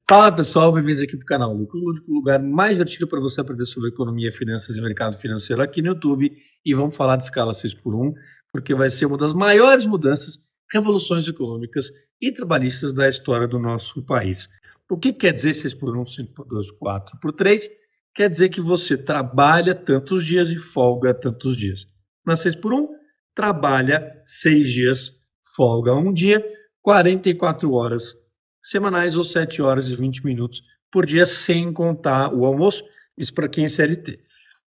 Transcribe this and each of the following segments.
Fala pessoal, bem-vindos aqui para o canal Lucro Lúdico, o lugar mais divertido para você aprender sobre economia, finanças e mercado financeiro aqui no YouTube. E vamos falar de escala 6 por 1, porque vai ser uma das maiores mudanças, revoluções econômicas e trabalhistas da história do nosso país. O que quer dizer 6 por 1, 5 por 2, 4 por 3? Quer dizer que você trabalha tantos dias e folga tantos dias. Na 6 por 1, trabalha 6 dias, folga um dia, 44 horas semanais ou 7 horas e 20 minutos por dia, sem contar o almoço, isso para quem é CLT.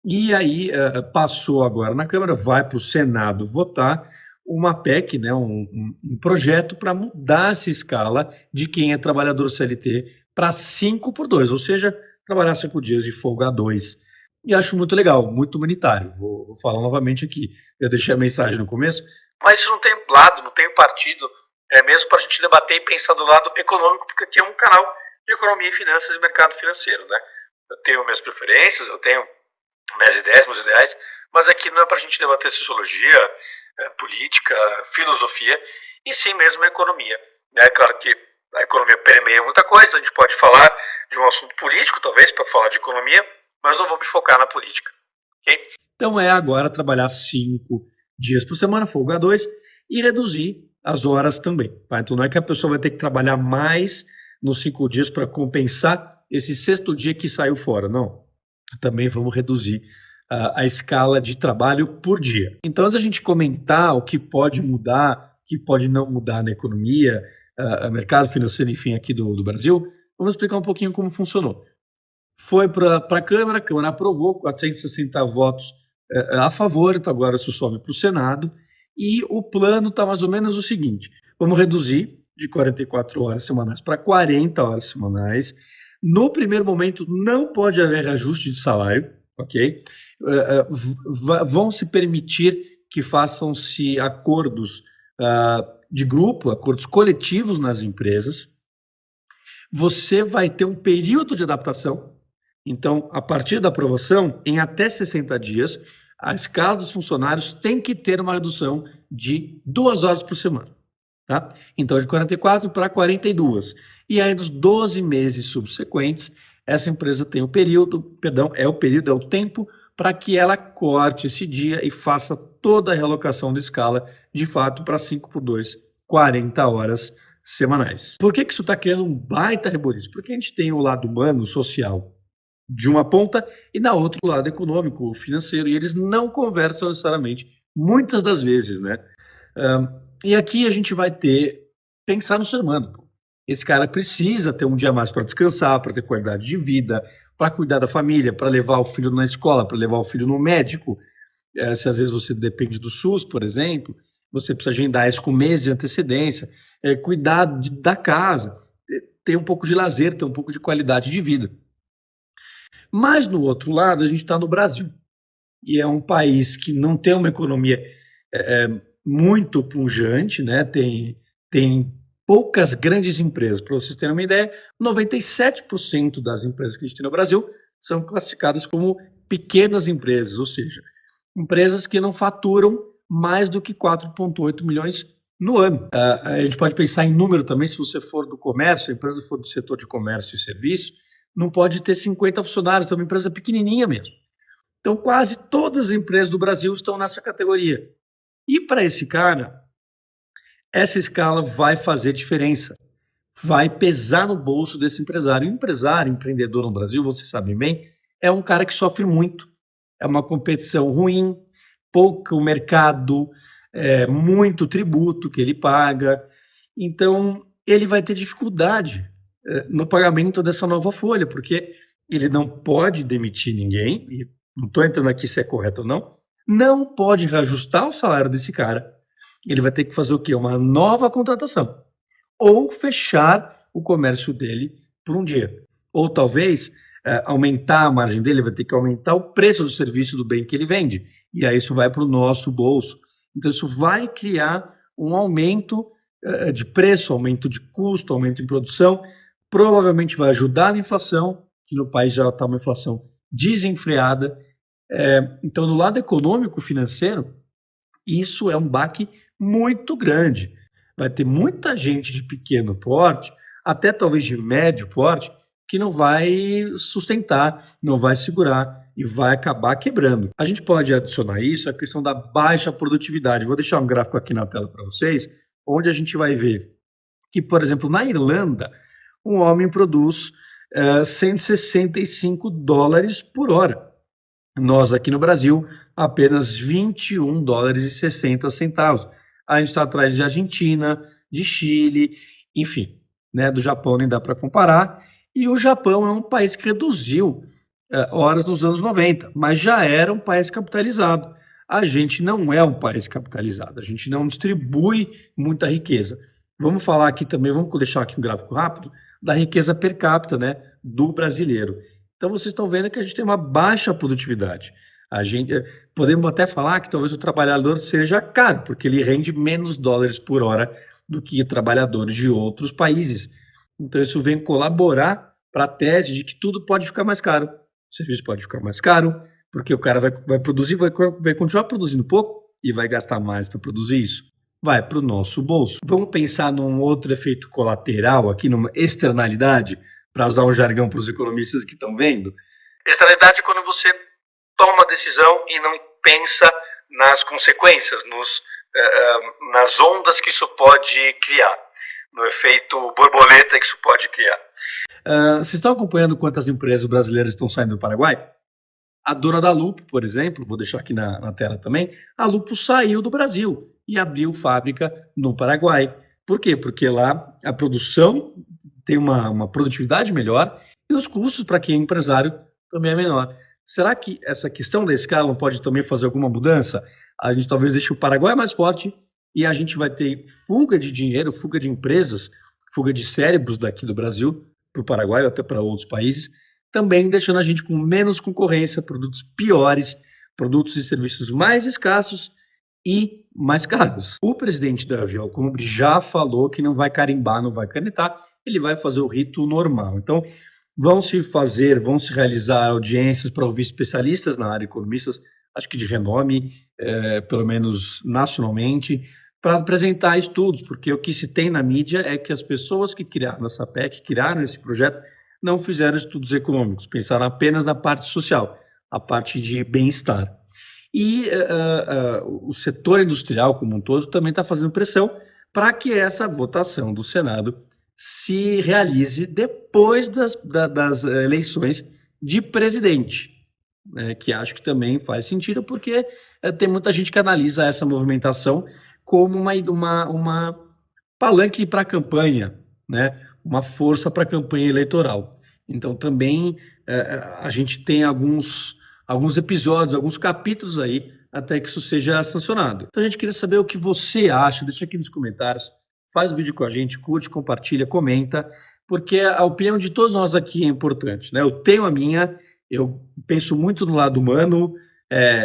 E aí passou agora na Câmara, vai para o Senado votar uma PEC, né, um projeto para mudar essa escala de quem é trabalhador CLT para 5 por 2, ou seja, trabalhar 5 dias e folgar 2. E acho muito legal, muito humanitário. Vou falar novamente aqui. Eu deixei a mensagem no começo, mas isso não tem lado, não tem partido. É mesmo para a gente debater e pensar do lado econômico, porque aqui é um canal de economia e finanças e mercado financeiro, né? Eu tenho minhas preferências, eu tenho minhas ideias, meus ideais, mas aqui não é para a gente debater sociologia, política, filosofia, e sim mesmo a economia. É claro que a economia permeia muita coisa, a gente pode falar de um assunto político, talvez, para falar de economia, mas não vou me focar na política, ok? Então é agora trabalhar 5 dias por semana, folgar 2, e reduzir as horas também. Tá? Então não é que a pessoa vai ter que trabalhar mais nos 5 dias para compensar esse sexto dia que saiu fora, não. Também vamos reduzir a escala de trabalho por dia. Então, antes da gente comentar o que pode mudar, o que pode não mudar na economia, mercado financeiro, enfim, aqui do Brasil, vamos explicar um pouquinho como funcionou. Foi para a Câmara aprovou 460 votos a favor, então agora isso sobe para o Senado, e o plano está mais ou menos o seguinte: vamos reduzir de 44 horas semanais para 40 horas semanais. No primeiro momento, não pode haver reajuste de salário, ok? Vão se permitir que façam-se acordos de grupo, acordos coletivos nas empresas. Você vai ter um período de adaptação. Então, a partir da aprovação, em até 60 dias, a escala dos funcionários tem que ter uma redução de 2 horas por semana. Tá? Então, de 44 para 42. E aí, nos 12 meses subsequentes, essa empresa tem o período, é o tempo para que ela corte esse dia e faça toda a realocação da escala, de fato, para 5 por 2, 40 horas semanais. Por que isso está criando um baita reboliço? Porque a gente tem o lado humano, social, de uma ponta, e na outra o lado econômico, financeiro, e eles não conversam necessariamente, muitas das vezes, né? E aqui a gente vai pensar no ser humano. Esse cara precisa ter um dia a mais para descansar, para ter qualidade de vida, para cuidar da família, para levar o filho na escola, para levar o filho no médico. Se às vezes você depende do SUS, por exemplo, você precisa agendar isso com meses de antecedência, cuidar da casa, ter um pouco de lazer, ter um pouco de qualidade de vida. Mas, no outro lado, a gente está no Brasil. E é um país que não tem uma economia muito pujante, né? Tem poucas grandes empresas. Para vocês terem uma ideia, 97% das empresas que a gente tem no Brasil são classificadas como pequenas empresas, ou seja, empresas que não faturam mais do que 4,8 milhões no ano. A gente pode pensar em número também, se você for do comércio, a empresa for do setor de comércio e serviço, não pode ter 50 funcionários, é uma empresa pequenininha mesmo. Então, quase todas as empresas do Brasil estão nessa categoria. E para esse cara, essa escala vai fazer diferença, vai pesar no bolso desse empresário. E o empresário, empreendedor no Brasil, vocês sabem bem, é um cara que sofre muito. É uma competição ruim, pouco mercado, muito tributo que ele paga. Então, ele vai ter dificuldade no pagamento dessa nova folha, porque ele não pode demitir ninguém, e não estou entrando aqui se é correto ou não pode reajustar o salário desse cara. Ele vai ter que fazer o quê? Uma nova contratação. Ou fechar o comércio dele por um dia. Ou talvez aumentar a margem dele, vai ter que aumentar o preço do serviço do bem que ele vende. E aí isso vai para o nosso bolso. Então isso vai criar um aumento de preço, aumento de custo, aumento em produção. Provavelmente vai ajudar na inflação, que no país já está uma inflação desenfreada. Então, no lado econômico, financeiro, isso é um baque muito grande. Vai ter muita gente de pequeno porte até talvez de médio porte, que não vai sustentar, não vai segurar e vai acabar quebrando. A gente pode adicionar isso a questão da baixa produtividade. Vou deixar um gráfico aqui na tela para vocês, onde a gente vai ver que, por exemplo, na Irlanda, um homem produz $165 por hora. Nós aqui no Brasil, apenas $21,60. A gente está atrás de Argentina, de Chile, enfim, né, do Japão nem dá para comparar. E o Japão é um país que reduziu horas nos anos 90, mas já era um país capitalizado. A gente não é um país capitalizado, a gente não distribui muita riqueza. Vamos falar aqui também, vamos deixar aqui um gráfico rápido, da riqueza per capita, né, do brasileiro. Então vocês estão vendo que a gente tem uma baixa produtividade. Podemos até falar que talvez o trabalhador seja caro, porque ele rende menos dólares por hora do que trabalhadores de outros países. Então isso vem colaborar para a tese de que tudo pode ficar mais caro. O serviço pode ficar mais caro, porque o cara vai produzir, vai continuar produzindo pouco e vai gastar mais para produzir isso. Vai para o nosso bolso. Vamos pensar num outro efeito colateral aqui, numa externalidade, para usar um jargão para os economistas que estão vendo. Externalidade é quando você toma uma decisão e não pensa nas consequências, nas ondas que isso pode criar, no efeito borboleta que isso pode criar. Vocês estão acompanhando quantas empresas brasileiras estão saindo do Paraguai? A dona da Lupo, por exemplo, vou deixar aqui na tela também, a Lupo saiu do Brasil e abriu fábrica no Paraguai. Por quê? Porque lá a produção tem uma produtividade melhor e os custos para quem é empresário também é menor. Será que essa questão da escala não pode também fazer alguma mudança? A gente talvez deixe o Paraguai mais forte e a gente vai ter fuga de dinheiro, fuga de empresas, fuga de cérebros daqui do Brasil para o Paraguai ou até para outros países, também deixando a gente com menos concorrência, produtos piores, produtos e serviços mais escassos e mais caros. O presidente da Via Alcumbre já falou que não vai carimbar, não vai canetar, ele vai fazer o rito normal. Então, vão se realizar audiências para ouvir especialistas na área, economistas, acho que de renome, pelo menos nacionalmente, para apresentar estudos, porque o que se tem na mídia é que as pessoas que criaram essa PEC, criaram esse projeto, não fizeram estudos econômicos, pensaram apenas na parte social, a parte de bem-estar. E o setor industrial como um todo também está fazendo pressão para que essa votação do Senado se realize depois das eleições de presidente, né, que acho que também faz sentido, porque tem muita gente que analisa essa movimentação como uma palanque para a campanha, né, uma força para a campanha eleitoral. Então também a gente tem alguns episódios, alguns capítulos aí até que isso seja sancionado. Então a gente queria saber o que você acha, deixa aqui nos comentários, faz o vídeo com a gente, curte, compartilha, comenta, porque a opinião de todos nós aqui é importante, né? Eu tenho a minha, eu penso muito no lado humano,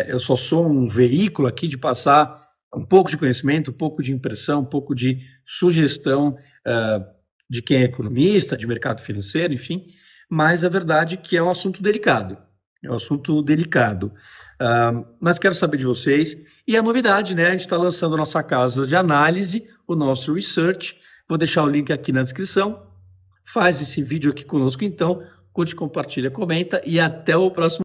eu só sou um veículo aqui de passar um pouco de conhecimento, um pouco de impressão, um pouco de sugestão de quem é economista, de mercado financeiro, enfim, mas a verdade é que é um assunto delicado. É um assunto delicado. Mas quero saber de vocês. E a novidade, né? A gente está lançando a nossa casa de análise, o nosso research. Vou deixar o link aqui na descrição. Faz esse vídeo aqui conosco, então. Curte, compartilha, comenta e até o próximo.